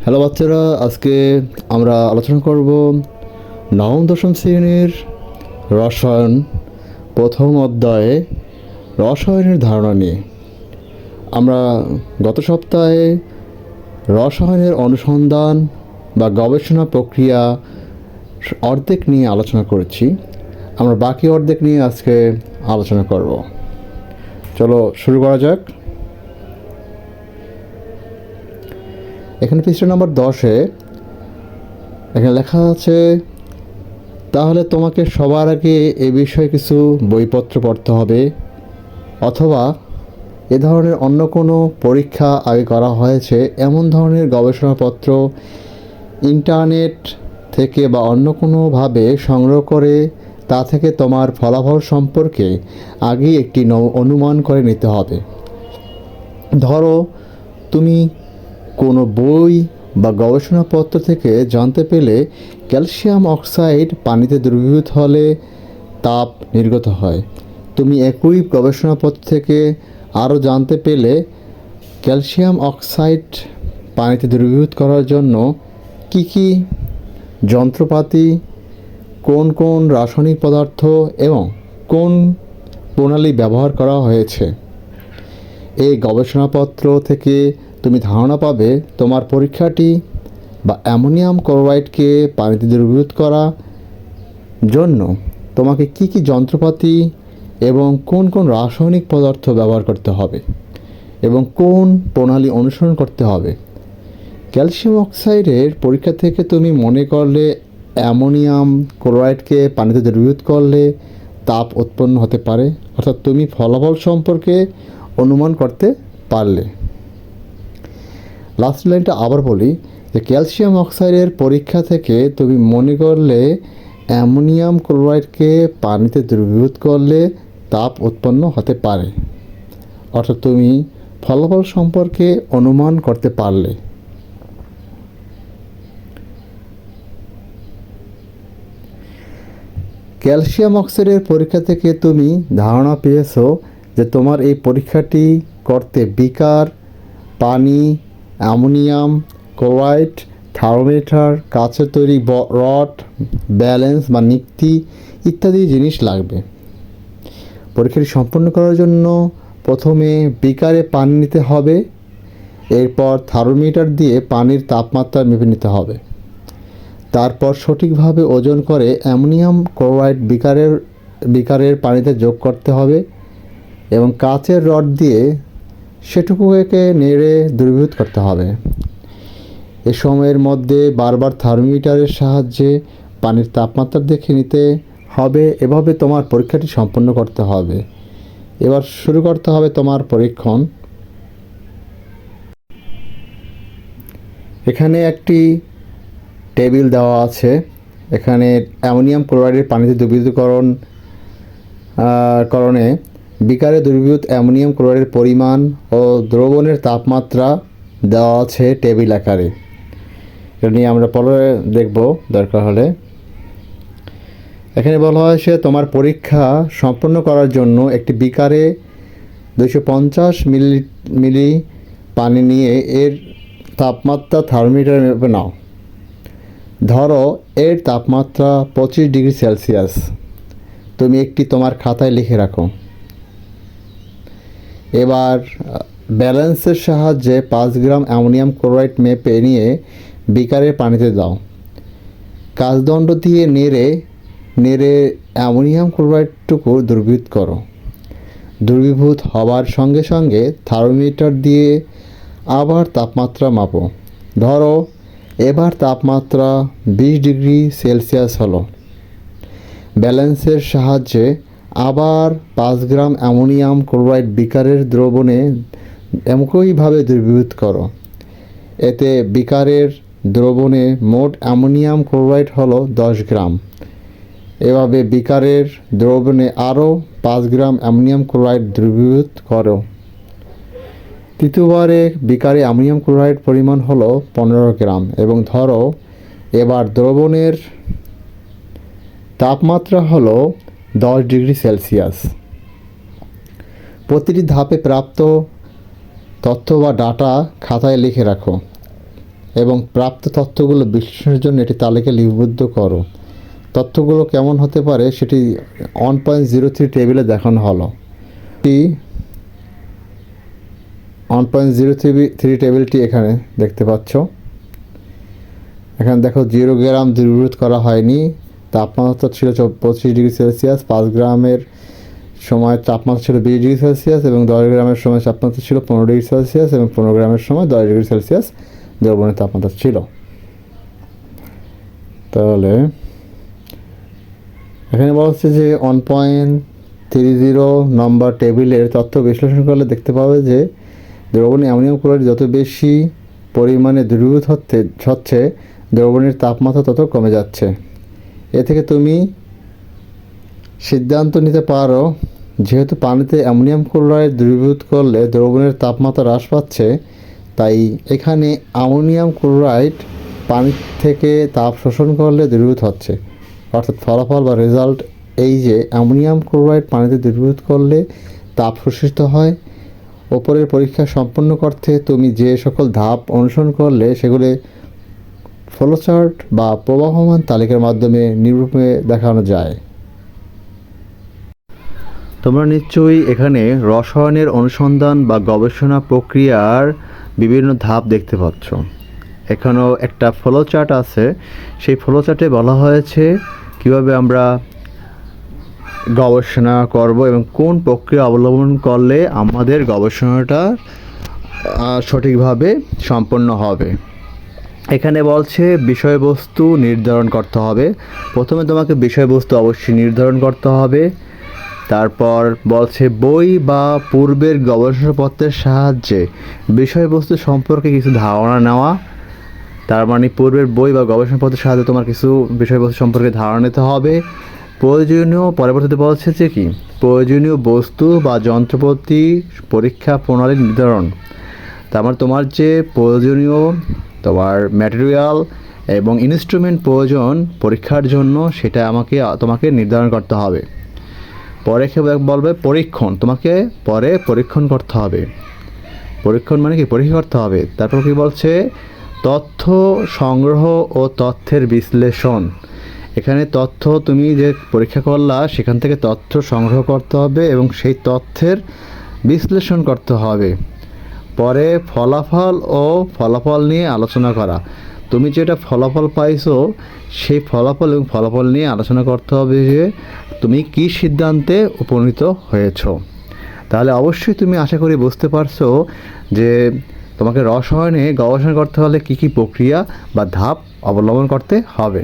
Hello বাচ্চারা, আজকে আমরা আলোচনা করব নবম দশম শ্রেণীর রসায়ন প্রথম অধ্যায়ে রসায়নের ধারণা নিয়ে। আমরা গত সপ্তাহে রসায়নের অনুসন্ধান বা গবেষণা প্রক্রিয়া অর্ধেক নিয়ে আলোচনা করেছি। আমরা বাকি অর্ধেক নিয়ে আজকে আলোচনা করব। চলো শুরু করা যাক। এখানে পৃষ্ঠা নম্বর 10-এ এখানে লেখা আছে, তাহলে তোমাকে সবার আগে এ বিষয়ে কিছু বইপত্র পড়তে হবে, অথবা এ ধরনের অন্য কোনো পরীক্ষা আগে করা হয়েছে এমন ধরনের গবেষণাপত্র ইন্টারনেট থেকে বা অন্য কোনোভাবে সংগ্রহ করে তা থেকে তোমার ফলাফল সম্পর্কে আগেই একটি অনুমান করে নিতে হবে। ধরো, তুমি কোনো বই বা গবেষণাপত্র থেকে জানতে পেলে ক্যালসিয়াম অক্সাইড পানিতে দ্রবীভূত হলে তাপ নির্গত হয়। তুমি একই গবেষণাপত্র থেকে আরও জানতে পেলে ক্যালসিয়াম অক্সাইড পানিতে দ্রবীভূত করার জন্য কি কি যন্ত্রপাতি, কোন কোন রাসায়নিক পদার্থ এবং কোন প্রণালী ব্যবহার করা হয়েছে। এই গবেষণাপত্র থেকে তুমি ধারণা পাবে তোমার পরীক্ষাটি বা অ্যামোনিয়াম ক্লোরাইডকে পানিতে দ্রবীভূত করা জন্য তোমাকে কি কি যন্ত্রপাতি এবং কোন কোন রাসায়নিক পদার্থ ব্যবহার করতে হবে এবং কোন প্রণালী অনুসরণ করতে হবে। ক্যালসিয়াম অক্সাইডের পরীক্ষা থেকে তুমি মনে করলে অ্যামোনিয়াম ক্লোরাইডকে পানিতে দ্রবীভূত করলে তাপ উৎপন্ন হতে পারে, অর্থাৎ তুমি ফলাফল সম্পর্কে অনুমান করতে পারলে। লাস্ট লাইনটা আবার বলি, যে ক্যালসিয়াম অক্সাইডের পরীক্ষা থেকে তুমি মনে করলে অ্যামোনিয়াম ক্লোরাইডকে পানিতে দ্রবীভূত করলে তাপ উৎপন্ন হতে পারে, অর্থাৎ তুমি ফলাফল সম্পর্কে অনুমান করতে পারলে। ক্যালসিয়াম অক্সাইডের পরীক্ষা থেকে তুমি ধারণা পেয়েছো যে তোমার এই পরীক্ষাটি করতে বিকার, পানি, অ্যামোনিয়াম ক্লোরাইড, থার্মোমিটার, কাচের তৈরি রড, ব্যালেন্স বা নিক্তি ইত্যাদি জিনিস লাগবে। পরীক্ষাটি সম্পন্ন করার জন্য প্রথমে বিকারে পানি নিতে হবে, এরপর থার্মোমিটার দিয়ে পানির তাপমাত্রা মেপে নিতে হবে। তারপর সঠিকভাবে ওজন করে অ্যামোনিয়াম ক্লোরাইড বিকারের পানিতে যোগ করতে হবে এবং কাচের রড দিয়ে সেটুকুকে নেড়ে দ্রবীভূত করতে হবে। এ সময়ের মধ্যে বারবার থার্মোমিটারের সাহায্যে পানির তাপমাত্রা দেখে নিতে হবে। এভাবে তোমার পরীক্ষাটি সম্পন্ন করতে হবে। এবার শুরু করতে হবে তোমার পরীক্ষণ। এখানে একটি টেবিল দেওয়া আছে। এখানে অ্যামোনিয়াম ক্লোরাইডের পানিতে দ্রবীভূতকরণে বিকারে দ্রবীভূত অ্যামোনিয়াম ক্লোরাইডের পরিমাণ ও দ্রবণের তাপমাত্রা দেওয়া আছে টেবিল আকারে। এটা নিয়ে আমরা পরে দেখব দরকার হলে। এখানে বলা হয়েছে তোমার পরীক্ষা সম্পন্ন করার জন্য একটি বিকারে 250 মিলি পানি নিয়ে এর তাপমাত্রা থার্মোমিটারে মেপে নাও। ধরো এর তাপমাত্রা 25 ডিগ্রি সেলসিয়াস। তুমি একটি তোমার খাতায় লিখে রাখো। এবার ব্যালেন্সের সাহায্যে 5 গ্রাম অ্যামোনিয়াম ক্লোরাইড মেপে নিয়ে বিকারের পানিতে দাও। কাচদণ্ড দিয়ে নেড়ে অ্যামোনিয়াম ক্লোরাইডটুকু দ্রবীভূত করো। দ্রবীভূত হওয়ার সঙ্গে সঙ্গে থার্মোমিটার দিয়ে আবার তাপমাত্রা মাপো। ধরো এবার তাপমাত্রা 20 ডিগ্রি সেলসিয়াস হলো। ব্যালেন্সের সাহায্যে আবার 5 গ্রাম অ্যামোনিয়াম ক্লোরাইড বিকারের দ্রবণে একইভাবে দ্রবীভূত করো। এতে বিকারের দ্রবণে মোট অ্যামোনিয়াম ক্লোরাইড হলো 10 গ্রাম। এভাবে বিকারের দ্রবণে আরও 5 গ্রাম অ্যামোনিয়াম ক্লোরাইড দ্রবীভূত করো। তৃতীয়বারে বিকারে অ্যামোনিয়াম ক্লোরাইড পরিমাণ হলো 15 গ্রাম এবং ধরো এবার দ্রবণের তাপমাত্রা হলো 10 ডিগ্রি সেলসিয়াস। প্রতিটি ধাপে প্রাপ্ত তথ্য বা ডাটা খাতায় লিখে রাখো। এবং প্রাপ্ত তথ্যগুলো বিশ্লেষণের জন্য এটি তালিকায় লিপিবদ্ধ করো। তথ্যগুলো কেমন হতে পারে সেটি 1.03 টেবিলে দেখানো হলো। 1.03 টেবিলটি এখানে দেখতে পাচ্ছ। এখানে দেখো 0 গ্রাম দ্রবীভূত করা হয়নি, তাপমাত্রা ছিল 25 ডিগ্রি সেলসিয়াস, 5 গ্রামের সময় তাপমাত্রা ছিল 20 ডিগ্রি সেলসিয়াস এবং 10 গ্রামের সময় তাপমাত্রা ছিল 15 ডিগ্রি সেলসিয়াস এবং 15 গ্রামের সময় 10 ডিগ্রি সেলসিয়াস দ্রবণের তাপমাত্রা ছিল। তাহলে এখানে বলা হচ্ছে যে 1.30 নম্বর টেবিলের তথ্য বিশ্লেষণ করলে দেখতে পাবে যে দ্রবণে অ্যামোনিয়াম ক্লোরাইড যত বেশি পরিমাণে দ্রবীভূত হচ্ছে দ্রবণের তাপমাত্রা তত কমে যাচ্ছে। এ থেকে তুমি সিদ্ধান্ত নিতে পারো যেহেতু পানিতে অ্যামোনিয়াম ক্লোরাইড দ্রবীভূত করলে দ্রবণের তাপমাত্রা হ্রাস পাচ্ছে, তাই এখানে অ্যামোনিয়াম ক্লোরাইড পানি থেকে তাপ শোষণ করলে দ্রবীভূত হচ্ছে। অর্থাৎ ফলাফল বা রেজাল্ট এই যে অ্যামোনিয়াম ক্লোরাইড পানিতে দ্রবীভূত করলে তাপ শোষিত হয়। ওপরের পরীক্ষা সম্পন্ন করতে তুমি যে সকল ধাপ অনুসরণ করলে সেগুলি ফ্লোচার্ট বা প্রবাহমান তালিকার মাধ্যমে নিরূপে দেখানো যায়। তোমরা নিশ্চয়ই এখানে রসায়নের অনুসন্ধান বা গবেষণা প্রক্রিয়ার বিভিন্ন ধাপ দেখতে পাচ্ছ। এখানেও একটা ফ্লোচার্ট আছে, সেই ফ্লোচার্টে বলা হয়েছে কিভাবে আমরা গবেষণা করব এবং কোন প্রক্রিয়া অবলম্বন করলে আমাদের গবেষণাটা সঠিকভাবে সম্পন্ন হবে। এখানে বলছে বিষয়বস্তু নির্ধারণ করতে হবে। প্রথমে তোমাকে বিষয়বস্তু অবশ্যই নির্ধারণ করতে হবে। তারপর বলছে বই বা পূর্বের গবেষণাপত্রের সাহায্যে বিষয়বস্তু সম্পর্কে কিছু ধারণা নেওয়া। তার মানে পূর্বের বই বা গবেষণাপত্রের সাহায্যে তোমার কিছু বিষয়বস্তু সম্পর্কে ধারণা নিতে হবে। পরবর্তীতে বলছে যে কি প্রয়োজনীয় বস্তু বা যন্ত্রপাতি পরীক্ষা প্রণালী নির্ধারণ। তার মানে তোমার যে প্রয়োজনীয় তোমার ম্যাটেরিয়াল এবং ইনস্ট্রুমেন্ট প্রয়োজন পরীক্ষার জন্য সেটা তোমাকে নির্ধারণ করতে হবে। পরে বলবে পরীক্ষণ, তোমাকে পরে পরীক্ষণ করতে হবে। পরীক্ষণ মানে কি পরীক্ষা করতে হবে। তারপর কি বলছে তথ্য সংগ্রহ ও তথ্যের বিশ্লেষণ। এখানে তথ্য তুমি যে পরীক্ষা করলা সেখান থেকে তথ্য সংগ্রহ করতে হবে এবং সেই তথ্যের বিশ্লেষণ করতে হবে। পরে ফলাফল নিয়ে আলোচনা করা। তুমি যেটা ফলাফল পাইছো সেই ফলাফল নিয়ে আলোচনা করতে হবে যে তুমি কী সিদ্ধান্তে উপনীত হয়েছো। তাহলে অবশ্যই তুমি আশা করি বুঝতে পারছো যে তোমাকে রসায়নে গবেষণা করতে হলে কী কী প্রক্রিয়া বা ধাপ অবলম্বন করতে হবে।